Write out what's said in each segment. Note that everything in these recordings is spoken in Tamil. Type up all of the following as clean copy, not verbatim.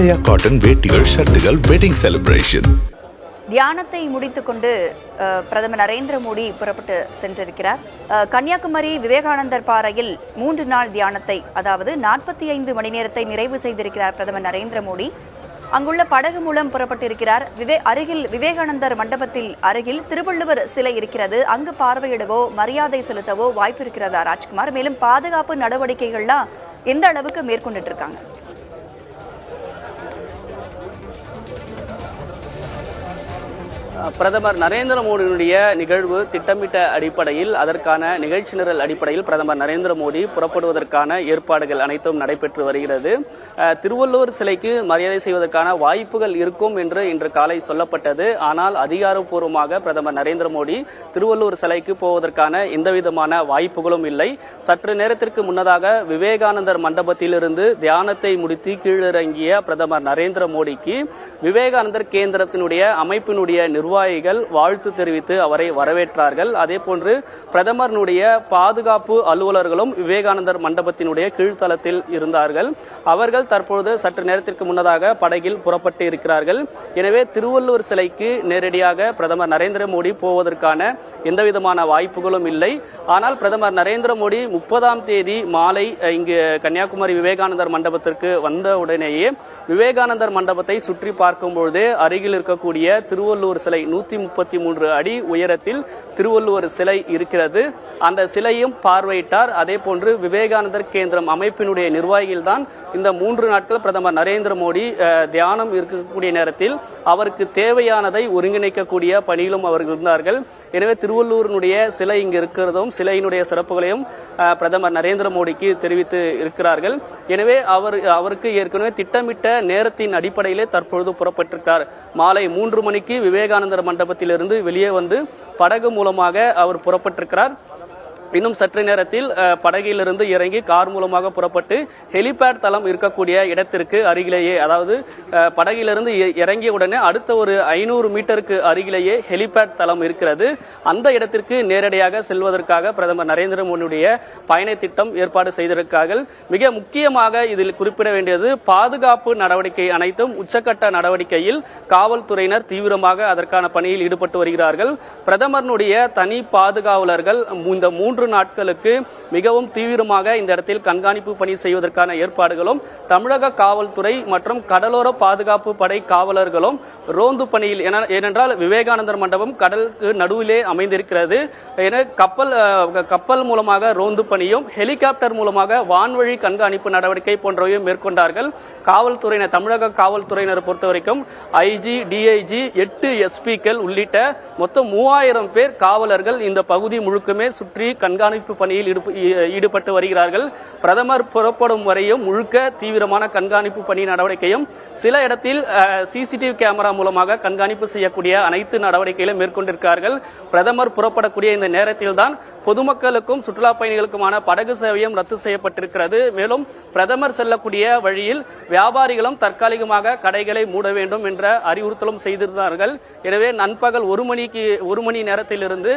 ஹிமாலயா காட்டன் வேட்டிகள், ஷர்ட்டுகள், வெட்டிங் செலிப்ரேஷன். தியானத்தை முடித்துக்கொண்டு பிரதமர் நரேந்திர மோடி புறப்பட்டு சென்றிருக்கிறார். கன்னியாகுமரி விவேகானந்தர் பாறையில் 3 நாள் தியானத்தை, அதாவது 45 மணி நேரத்தை நிறைவு செய்திருக்கிறார் பிரதமர் நரேந்திர மோடி. அங்குள்ள படகு மூலம் புறப்பட்டிருக்கிறார். அருகில் விவேகானந்தர் மண்டபத்தில் அருகில் திருவள்ளுவர் சிலை இருக்கிறது. அங்கு பார்வையிடவோ மரியாதை செலுத்தவோ வாய்ப்பு இருக்கிறதா ராஜ்குமார்? மேலும் பாதுகாப்பு நடவடிக்கைகள்லாம் எந்த அளவுக்கு மேற்கொண்டுட்டு இருக்காங்க? பிரதமர் நரேந்திர மோடியினுடைய நிகழ்வு திட்டமிட்ட அடிப்படையில், அதற்கான நிகழ்ச்சி நிரல் அடிப்படையில் பிரதமர் நரேந்திர மோடி புறப்படுவதற்கான ஏற்பாடுகள் அனைத்தும் நடைபெற்று வருகிறது. திருவள்ளுவர் சிலைக்கு மரியாதை செய்வதற்கான வாய்ப்புகள் இருக்கும் என்று இன்று காலை சொல்லப்பட்டது. ஆனால் அதிகாரப்பூர்வமாக பிரதமர் நரேந்திர மோடி திருவள்ளுவர் சிலைக்கு போவதற்கான எந்தவிதமான வாய்ப்புகளும் இல்லை. சற்று நேரத்திற்கு முன்னதாக விவேகானந்தர் மண்டபத்திலிருந்து தியானத்தை முடித்து கீழிறங்கிய பிரதமர் நரேந்திர மோடிக்கு விவேகானந்தர் கேந்திரத்தினுடைய அமைப்பினுடைய நிர்வாகிகள் வாழ்த்து தெரிவித்து அவரை வரவேற்றார்கள். அதே போன்று பிரதமருடைய பாதுகாப்பு அலுவலர்களும் விவேகானந்தர் மண்டபத்தினுடைய கீழ்த்தளத்தில் இருந்தார்கள். அவர்கள் தற்பொழுது சற்று நேரத்திற்கு முன்னதாக படகில் புறப்பட்டு இருக்கிறார்கள். எனவே திருவள்ளுவர் சிலைக்கு நேரடியாக பிரதமர் நரேந்திர மோடி போவதற்கான எந்தவிதமான வாய்ப்புகளும் இல்லை. ஆனால் பிரதமர் நரேந்திர மோடி 30ஆம் தேதி மாலை இங்கு கன்னியாகுமரி விவேகானந்தர் மண்டபத்திற்கு வந்த உடனேயே விவேகானந்தர் மண்டபத்தை சுற்றி பார்க்கும்பொழுது அருகில் இருக்கக்கூடிய திருவள்ளுவர் சிலை 133 அடி உயரத்தில் திருவள்ளுவர் சிலை இருக்கிறது. அந்த சிலையும் பார்வையிட்டார். அதே போன்று விவேகானந்தர் கேந்திரம் அமைப்பினுடைய நிர்வாகிகள் தான் இந்த 3 நாட்கள் பிரதமர் நரேந்திர மோடி தியானம் இருக்கக்கூடிய நேரத்தில் அவருக்கு தேவையானதை ஒருங்கிணைக்கக்கூடிய பணியிலும் அவர்கள் இருந்தார்கள். எனவே திருவள்ளூரினுடைய சிலை இங்கு இருக்கிறதும் சிலையினுடைய சிறப்புகளையும் பிரதமர் நரேந்திர மோடிக்கு தெரிவித்து இருக்கிறார்கள். எனவே அவருக்கு ஏற்கனவே திட்டமிட்ட நேரத்தின் அடிப்படையிலே தற்பொழுது புறப்பட்டிருக்கிறார். மாலை 3 மணிக்கு விவேகானந்தர் மண்டபத்திலிருந்து வெளியே வந்து படகு மூலமாக அவர் புறப்பட்டிருக்கிறார். இன்னும் சற்று நேரத்தில் படகிலிருந்து இறங்கி கார் மூலமாக புறப்பட்டு ஹெலிபேட் தளம் இருக்கக்கூடிய இடத்திற்கு அருகிலேயே, அதாவது படகிலிருந்து இறங்கிய உடனே அடுத்த ஒரு 500 மீட்டருக்கு அருகிலேயே ஹெலிபேட் தளம் இருக்கிறது. அந்த இடத்திற்கு நேரடியாக செல்வதற்காக பிரதமர் நரேந்திர மோடியுடைய பயண திட்டம் ஏற்பாடு செய்திருக்கிறார்கள். மிக முக்கியமாக இதில் குறிப்பிட வேண்டியது, பாதுகாப்பு நடவடிக்கை அனைத்தும் உச்சக்கட்ட நடவடிக்கையில் காவல்துறையினர் தீவிரமாக அதற்கான பணியில் ஈடுபட்டு வருகிறார்கள். பிரதமருடைய தனி பாதுகாவலர்கள் இந்த 3 நாட்களுக்கு மிகவும் தீவிரமாக இந்த இடத்தில் கண்காணிப்பு பணி செய்வதற்கான ஏற்பாடுகளும் தமிழக காவல்துறை மற்றும் கடலோர பாதுகாப்பு படை காவலர்களும் ரோந்து பணியில், ஏனென்றால் விவேகானந்தர் மண்டபம் கடலுக்கு நடுவிலே அமைந்திருக்கிறது. என கப்பல் மூலமாக ரோந்து பணியும் ஹெலிகாப்டர் மூலமாக வான்வழி கண்காணிப்பு நடவடிக்கை போன்றவையும் மேற்கொண்டார்கள். காவல்துறையினர், தமிழக காவல்துறையினர் பொறுத்தவரைக்கும் ஐஜி, டிஐஜி, 8 எஸ்பிக்கள் உள்ளிட்ட மொத்தம் 3000 பேர் காவலர்கள் இந்த பகுதி முழுக்குமே சுற்றி கண்காணிப்பு பணியில் ஈடுபட்டு வருகிறார்கள். பிரதமர் புறப்படும் வரையும் முழுக்க தீவிரமான கண்காணிப்பு பணி நடவடிக்கையும், சில இடத்தில் சிசிடிவி கேமரா மூலமாக கண்காணிப்பு செய்யக்கூடிய அனைத்து நடவடிக்கைகளும் மேற்கொண்டிருக்கிறார்கள். பிரதமர் புறப்படக்கூடிய இந்த நேரத்தில் தான் பொதுமக்களுக்கும் சுற்றுலா பயணிகளுக்குமான படகு சேவையும் ரத்து செய்யப்பட்டிருக்கிறது. மேலும் பிரதமர் செல்லக்கூடிய வழியில் வியாபாரிகளும் தற்காலிகமாக கடைகளை மூட வேண்டும் என்ற அறிவுறுத்தலும் செய்திருந்தார்கள். எனவே நண்பகல் 1 மணி நேரத்திலிருந்து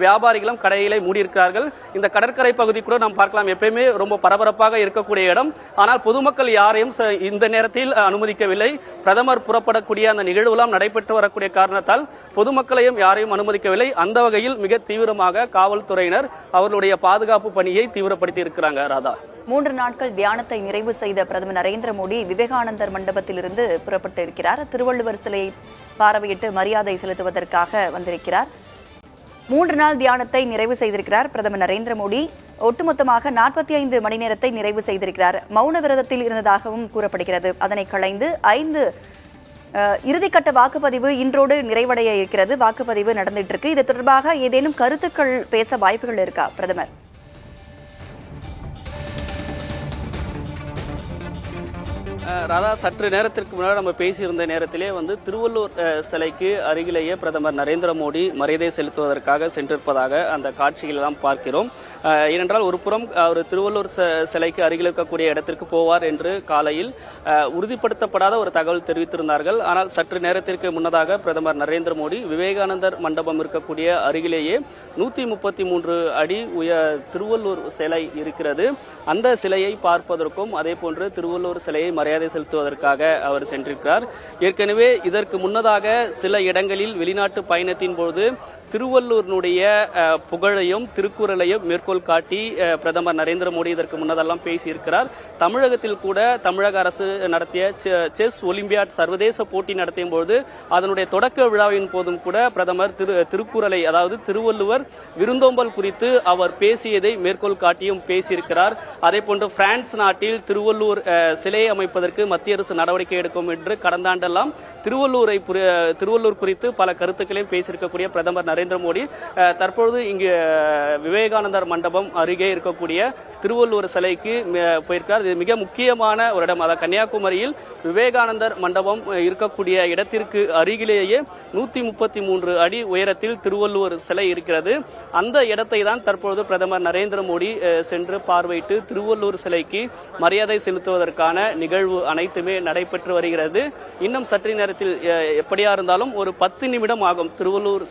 வியாபாரிகளும் கடைகளை மூடியிருக்கிறார்கள். இந்த கடற்கரை பகுதி கூட நாம் பார்க்கலாம், எப்பயுமே ரொம்ப பரபரப்பாக இருக்கக்கூடிய இடம். ஆனால் பொதுமக்கள் யாரையும் இந்த நேரத்தில் அனுமதிக்கவில்லை. பிரதமர் புறப்படக்கூடிய அந்த நிகழ்வுலாம் நடைபெற்று வரக்கூடிய காரணத்தால் பொதுமக்களையும் யாரையும் அனுமதிக்கவில்லை. அந்த வகையில் மிக தீவிரமாக காவல்துறையினர் அவர்களுடைய பாதுகாப்பு பணியை தீவிரப்படுத்தி இருக்கிறாங்க. ராதா, 3 நாட்கள் தியானத்தை நிறைவு செய்த பிரதமர் நரேந்திர மோடி விவேகானந்தர் மண்டபத்திலிருந்து புறப்பட்டு இருக்கிறார். திருவள்ளுவர் சிலையை பார்வையிட்டு மரியாதை செலுத்துவதற்காக வந்திருக்கிறார். 3 நாள் தியானத்தை நிறைவு செய்திருக்கிறார் பிரதமர் நரேந்திர மோடி. ஒட்டுமொத்தமாக 45 மணி நேரத்தை நிறைவு செய்திருக்கிறார். மௌன விரதத்தில் இருந்ததாகவும் கூறப்படுகிறது. அதனை களைந்து 5 இறுதிக்கட்ட வாக்குப்பதிவு இன்றோடு நிறைவடைய இருக்கிறது. வாக்குப்பதிவு நடந்துட்டு இருக்கு. இது தொடர்பாக ஏதேனும் கருத்துக்கள் பேச வாய்ப்புகள் இருக்கா பிரதமர்? ராதா, சற்று நேரத்திற்கு முன்னாடி நம்ம பேசியிருந்த நேரத்திலே திருவள்ளூர் சிலைக்கு அருகிலேயே பிரதமர் நரேந்திர மோடி மரியாதை செலுத்துவதற்காக சென்றிருப்பதாக அந்த காட்சிகளெல்லாம் பார்க்கிறோம். ஏனென்றால் ஒரு புறம் அவர் திருவள்ளூர் சிலைக்கு அருகில் இருக்கக்கூடிய இடத்திற்கு போவார் என்று காலையில் உறுதிப்படுத்தப்படாத ஒரு தகவல் தெரிவித்திருந்தார்கள். ஆனால் சற்று நேரத்திற்கு முன்னதாக பிரதமர் நரேந்திர மோடி விவேகானந்தர் மண்டபம் இருக்கக்கூடிய அருகிலேயே 133 அடி திருவள்ளூர் சிலை இருக்கிறது. அந்த சிலையை பார்ப்பதற்கும் அதே போன்று திருவள்ளூர் சிலையை மரியாதை செலுத்துவதற்காக அவர் சென்றிருக்கிறார். ஏற்கனவே இதற்கு முன்னதாக சில இடங்களில் வெளிநாட்டு பயணத்தின் போது திருவள்ளூரினுடைய புகழையும் திருக்குறளையும் மேற்கோள் காட்டி பிரதமர் நரேந்திர மோடி இதற்கு முன்னதெல்லாம் பேசியிருக்கிறார். தமிழகத்தில் கூட தமிழக அரசு நடத்திய செஸ் ஒலிம்பியாட் சர்வதேச போட்டி நடத்திய போது அதனுடைய தொடக்க விழாவின் போதும் கூட பிரதமர் திருக்குறளை, அதாவது திருவள்ளுவர் விருந்தோம்பல் குறித்து அவர் பேசியதை மேற்கோள் காட்டியும் பேசியிருக்கிறார். அதே போன்று பிரான்ஸ் நாட்டில் திருவள்ளூர் சிலையை அமைப்பதற்கு மத்திய அரசு நடவடிக்கை எடுக்கும் என்று கடந்த ஆண்டெல்லாம் திருவள்ளூர் குறித்து பல கருத்துக்களையும் பேசியிருக்கக்கூடிய பிரதமர் நரேந்திர மோடி தற்பொழுது இங்கு விவேகானந்தர் மண்டபம் அருகே இருக்கக்கூடிய திருவள்ளூர் சிலைக்கு போயிருக்கிறார். இது மிக முக்கியமான ஒரு இடம். அதாவது கன்னியாகுமரியில் விவேகானந்தர் மண்டபம் இருக்கக்கூடிய இடத்திற்கு அருகிலேயே 133 அடி உயரத்தில் திருவள்ளுவர் சிலை இருக்கிறது. அந்த இடத்தை தான் தற்பொழுது பிரதமர் நரேந்திர மோடி சென்று பார்வையிட்டு திருவள்ளூர் சிலைக்கு மரியாதை செலுத்துவதற்கான நிகழ்வு அனைத்துமே நடைபெற்று வருகிறது. இன்னும் சற்று நேரத்தில் எப்படியா இருந்தாலும் ஒரு 10 நிமிடம் ஆகும் திருவள்ளூர்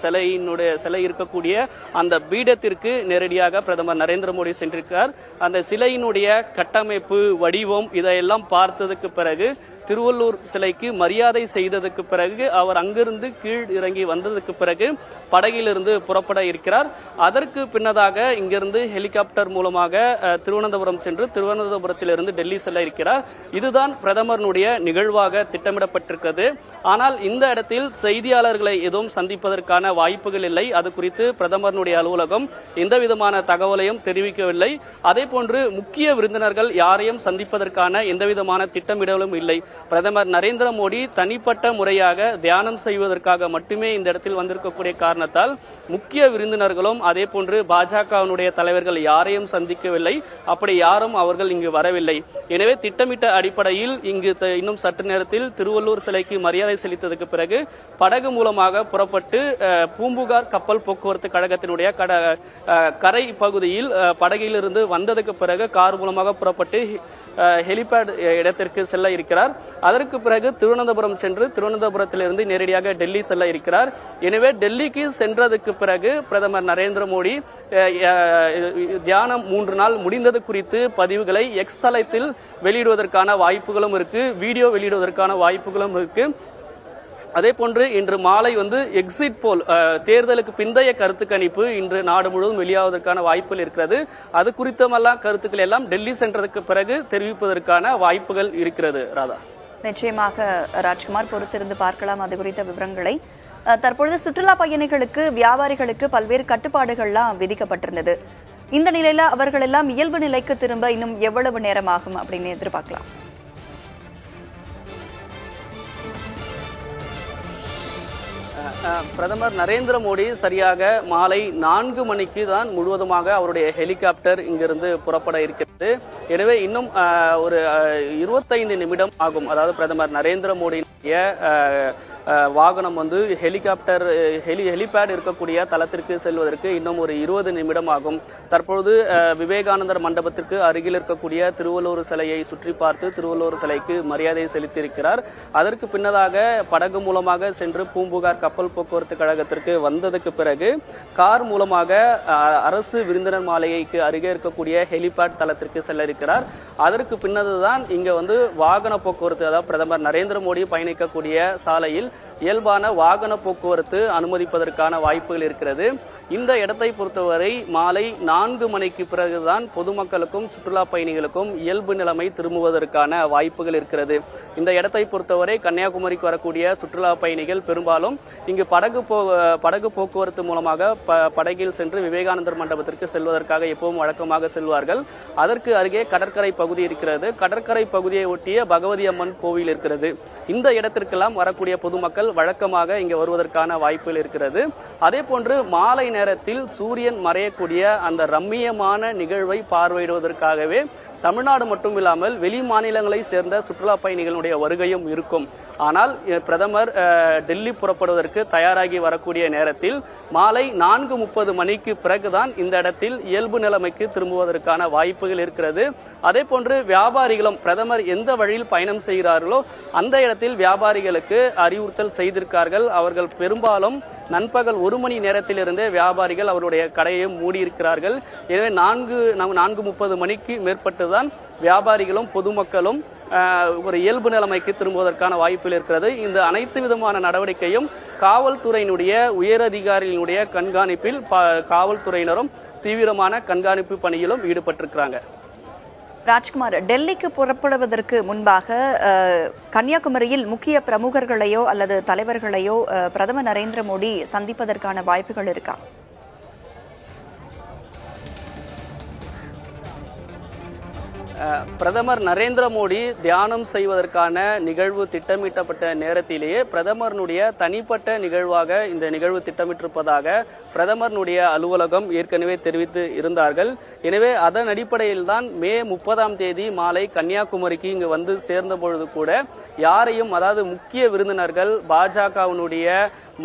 சிலை இருக்கக்கூடிய அந்த பீடத்திற்கு நேரடியாக பிரதமர் நரேந்திர மோடி சென்றிருக்கிறார். அந்த சிலையினுடைய கட்டமைப்பு, வடிவம் இதையெல்லாம் பார்த்ததுக்கு பிறகு திருவள்ளூர் சிலைக்கு மரியாதை செய்ததுக்கு பிறகு அவர் அங்கிருந்து கீழ் இறங்கி வந்ததுக்கு பிறகு படகிலிருந்து புறப்பட இருக்கிறார். அதற்கு பின்னதாக இங்கிருந்து ஹெலிகாப்டர் மூலமாக திருவனந்தபுரம் சென்று திருவனந்தபுரத்திலிருந்து டெல்லி செல்ல இருக்கிறார். இதுதான் பிரதமருடைய நிகழ்வாக திட்டமிடப்பட்டிருக்கிறது. ஆனால் இந்த இடத்தில் செய்தியாளர்களை எதுவும் சந்திப்பதற்கான வாய்ப்புகள் இல்லை. அது குறித்து பிரதமருடைய அலுவலகம் எந்த விதமான தகவலையும் தெரிவிக்கவில்லை. அதே போன்று முக்கிய விருந்தினர்கள் யாரையும் சந்திப்பதற்கான எந்தவிதமான திட்டமிடலும் இல்லை. பிரதமர் நரேந்திர மோடி தனிப்பட்ட முறையாக தியானம் செய்வதற்காக மட்டுமே இந்த இடத்தில் வந்திருக்கக்கூடிய காரணத்தால் முக்கிய விருந்தினர்களும் அதே போன்று பாஜகவினுடைய தலைவர்கள் யாரையும் சந்திக்கவில்லை. அப்படி யாரும் அவர்கள் இங்கு வரவில்லை. எனவே திட்டமிட்ட அடிப்படையில் இங்கு இன்னும் சற்று நேரத்தில் திருவள்ளூர் சிலைக்கு மரியாதை செலுத்ததுக்கு பிறகு படகு மூலமாக புறப்பட்டு பூம்புகார் கப்பல் போக்குவரத்து கழகத்தினுடைய கரை பகுதியில் படகிலிருந்து வந்ததுக்கு பிறகு கார் மூலமாக புறப்பட்டு ஹெலிபேட் இடத்திற்கு செல்ல இருக்கிறார். அதற்கு பிறகு திருவனந்தபுரம் சென்று திருவனந்தபுரத்திலிருந்து நேரடியாக டெல்லி செல்ல இருக்கிறார். எனவே டெல்லிக்கு சென்றதுக்கு பிறகு பிரதமர் நரேந்திர மோடி தியானம் 3 நாள் முடிந்தது குறித்து பதிவுகளை எக்ஸ் தளத்தில் வெளியிடுவதற்கான வாய்ப்புகளும் இருக்கு, வீடியோ வெளியிடுவதற்கான வாய்ப்புகளும் இருக்கு. அதே போன்று இன்று மாலை எக்ஸிட் போல் தேர்தலுக்கு பிந்தைய கருத்து கணிப்பு இன்று நாடு முழுவதும் வெளியாவதற்கான வாய்ப்புகள் இருக்கிறது. அது குறித்தமெல்லாம் கருத்துக்கள் எல்லாம் டெல்லி சென்றதற்கு பிறகு தெரிவிப்பதற்கான வாய்ப்புகள் இருக்கிறது. ராதா, நிச்சயமாக ராஜ்குமார், பொறுத்திருந்து பார்க்கலாம் அது குறித்த விவரங்களை. தற்பொழுது சுற்றுலா பயணிகளுக்கு, வியாபாரிகளுக்கு பல்வேறு கட்டுப்பாடுகள்லாம் விதிக்கப்பட்டிருந்தது. இந்த நிலையில அவர்கள் எல்லாம் இயல்பு நிலைக்கு திரும்ப இன்னும் எவ்வளவு நேரம் ஆகும் அப்படின்னு எதிர்பார்க்கலாம்? பிரதமர் நரேந்திர மோடி சரியாக மாலை 4 மணிக்கு தான் முழுவதுமாக அவருடைய ஹெலிகாப்டர் இங்கிருந்து புறப்பட இருக்கிறது. எனவே இன்னும் ஒரு 25 நிமிடம் ஆகும். அதாவது பிரதமர் நரேந்திர மோடியுடைய வாகனம் ஹெலிபேட் இருக்கக்கூடிய தளத்திற்கு செல்வதற்கு இன்னும் ஒரு 20 நிமிடம் ஆகும். தற்பொழுது விவேகானந்தர் மண்டபத்திற்கு அருகில் இருக்கக்கூடிய திருவள்ளூர் சிலையை சுற்றி பார்த்து திருவள்ளூர் சிலைக்கு மரியாதை செலுத்தியிருக்கிறார். அதற்கு பின்னதாக படகு மூலமாக சென்று பூம்புகார் கப்பல் போக்குவரத்து கழகத்திற்கு வந்ததுக்கு பிறகு கார் மூலமாக அரசு விருந்தினர் மாளிகைக்கு அருகே இருக்கக்கூடிய ஹெலிபேட் தளத்திற்கு செல்ல இருக்கிறார். அதற்கு பின்னதுதான் இங்க வாகன போக்குவரத்து, அதாவது பிரதமர் நரேந்திர மோடி பயணிக்கக்கூடிய சாலையில் இயல்பான வாகன போக்குவரத்து அனுமதிப்பதற்கான வாய்ப்புகள் இருக்கிறது. இந்த இடத்தை பொறுத்தவரை மாலை 4 மணிக்கு பிறகுதான் பொதுமக்களுக்கும் சுற்றுலா பயணிகளுக்கும் இயல்பு நிலைமை திரும்புவதற்கான வாய்ப்புகள் இருக்கிறது. இந்த இடத்தை பொறுத்தவரை கன்னியாகுமரிக்கு வரக்கூடிய சுற்றுலா பயணிகள் பெரும்பாலும் இங்கு படகு போக்குவரத்து மூலமாக படகில் சென்று விவேகானந்தர் மண்டபத்திற்கு செல்வதற்காக எப்பவும் வழக்கமாக செல்வார்கள். அதற்கு அருகே கடற்கரை பகுதி இருக்கிறது. கடற்கரை பகுதியை ஒட்டிய பகவதி அம்மன் கோவில் இருக்கிறது. இந்த இடத்திற்கெல்லாம் வரக்கூடிய பொதுமக்கள் வழக்கமாக இங்கு வருவதற்கான வாய்ப்புகள் இருக்கிறது. அதே போன்று மாலை நேரத்தில் சூரியன் மறையக்கூடிய அந்த ரம்மியமான நிகழ்வை பார்வையிடுவதற்காகவே தமிழ்நாடு மட்டுமில்லாமல் வெளி மாநிலங்களை சேர்ந்த சுற்றுலா பயணிகளுடைய வருகையும் இருக்கும். ஆனால் பிரதமர் டெல்லி புறப்படுவதற்கு தயாராகி வரக்கூடிய நேரத்தில் மாலை 4:30 மணிக்கு பிறகுதான் இந்த இடத்தில் இயல்பு நிலைமைக்கு திரும்புவதற்கான வாய்ப்புகள் இருக்கிறது. அதே போன்று வியாபாரிகளும் பிரதமர் எந்த வழியில் பயணம் செய்கிறார்களோ அந்த இடத்தில் வியாபாரிகளுக்கு அறிவுறுத்தல் செய்திருக்கார்கள். அவர்கள் பெரும்பாலும் நண்பகல் 1 மணி நேரத்திலிருந்தே வியாபாரிகள் அவருடைய கடையை மூடியிருக்கிறார்கள். எனவே 4:30 மணிக்கு மேற்பட்டுதான் வியாபாரிகளும் பொதுமக்களும் ஒரு இயல்பு நிலைமைக்கு திரும்புவதற்கான வாய்ப்பில் இருக்கிறது. இந்த அனைத்து விதமான நடவடிக்கையும் காவல்துறையினுடைய உயரதிகாரிகளுடைய கண்காணிப்பில் காவல்துறையினரும் தீவிரமான கண்காணிப்பு பணியிலும் ஈடுபட்டிருக்கிறாங்க. ராஜ்குமார், டெல்லிக்கு புறப்படுவதற்கு முன்பாக கன்னியாகுமரியில் முக்கிய பிரமுகர்களையோ அல்லது தலைவர்களையோ பிரதமர் நரேந்திர மோடி சந்திப்பதற்கான வாய்ப்புகள் இருக்கா? பிரதமர் நரேந்திர மோடி தியானம் செய்வதற்கான நிகழ்வு திட்டமிட்டப்பட்ட நேரத்திலேயே பிரதமருடைய தனிப்பட்ட நிகழ்வாக இந்த நிகழ்வு திட்டமிட்டிருப்பதாக பிரதமருடைய அலுவலகம் ஏற்கனவே தெரிவித்து இருந்தார்கள். எனவே அதன் அடிப்படையில் தான் மே 30ஆம் தேதி மாலை கன்னியாகுமரிக்கு இங்கு வந்து சேர்ந்த பொழுது கூட யாரையும், அதாவது முக்கிய விருந்தினர்கள் பாஜகவினுடைய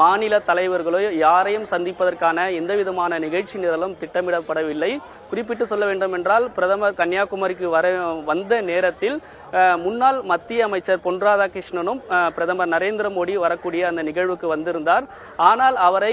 மாநில தலைவர்களோ யாரையும் சந்திப்பதற்கான எந்த விதமான நிகழ்ச்சி நிரலும் திட்டமிடப்படவில்லை. குறிப்பிட்டு சொல்ல வேண்டும் என்றால் பிரதமர் கன்னியாகுமரிக்கு வந்த நேரத்தில் முன்னாள் மத்திய அமைச்சர் பொன் ராதாகிருஷ்ணனும் பிரதமர் நரேந்திர மோடி வரக்கூடிய அந்த நிகழ்வுக்கு வந்திருந்தார். ஆனால் அவரை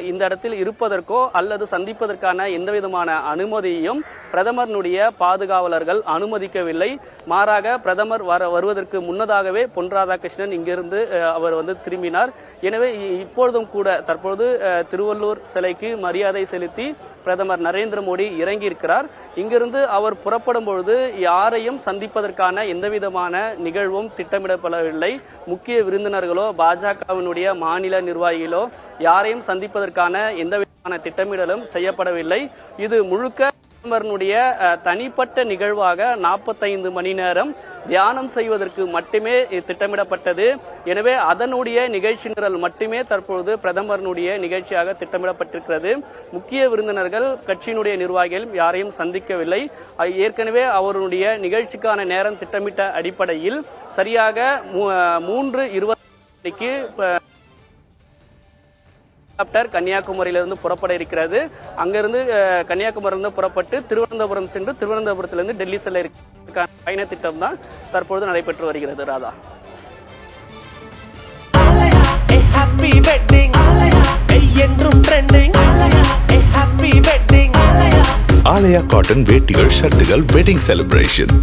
இந்த இடத்தில் இருப்பதற்கோ அல்லது சந்திப்பதற்கான எந்த விதமான அனுமதியையும் பிரதமருடைய பாதுகாவலர்கள் அனுமதிக்கவில்லை. மாறாக பிரதமர் வருவதற்கு முன்னதாகவே பொன் ராதாகிருஷ்ணன் இங்கிருந்து அவர் திரும்பினார். எனவே இப்பொழுதும் கூட தற்பொழுது திருவள்ளூர் சிலைக்கு மரியாதை செலுத்தி பிரதமர் நரேந்திர மோடி இறங்கியிருக்கிறார். இங்கிருந்து அவர் புறப்படும் பொழுது யாரையும் சந்திப்பதற்கான எந்த விதமான நிகழ்வும் திட்டமிடப்படவில்லை. முக்கிய விருந்தினர்களோ பாஜகவினுடைய மாநில நிர்வாகிகளோ யாரையும் சந்திப்பதற்கான எந்த விதமான திட்டமிடலும் செய்யப்படவில்லை. இது முழுக்க பிரதமருடைய தனிப்பட்ட நிகழ்வாக 45 மணி நேரம் தியானம் செய்வதற்கு மட்டுமே திட்டமிடப்பட்டது. எனவே அதனுடைய நிகழ்ச்சி நிரல் மட்டுமே தற்பொழுது பிரதமருடைய நிகழ்ச்சியாக திட்டமிடப்பட்டிருக்கிறது. முக்கிய விருந்தினர்கள் கட்சியினுடைய நிர்வாகிகள் யாரையும் சந்திக்கவில்லை. ஏற்கனவே அவருடைய நிகழ்ச்சிக்கான நேரம் திட்டமிட்ட அடிப்படையில் சரியாக 3:20 மணிக்கு ஹெலிகாப்டர் கன்னியாகுமரியிலிருந்து புறப்பட இருக்கிறது. அங்கிருந்து கன்னியாகுமரியிலிருந்து புறப்பட்டு திருவனந்தபுரம் சென்று திருவனந்தபுரத்திலிருந்து டெல்லி செல்ல இருக்கிற பயண திட்டம் தான் தற்பொழுது நடைபெற்று வருகிறது. ராதா, ஆலயா காட்டன் வேட்டிகள் ஷர்ட்டுகள் வெட்டிங் செலிப்ரேஷன்.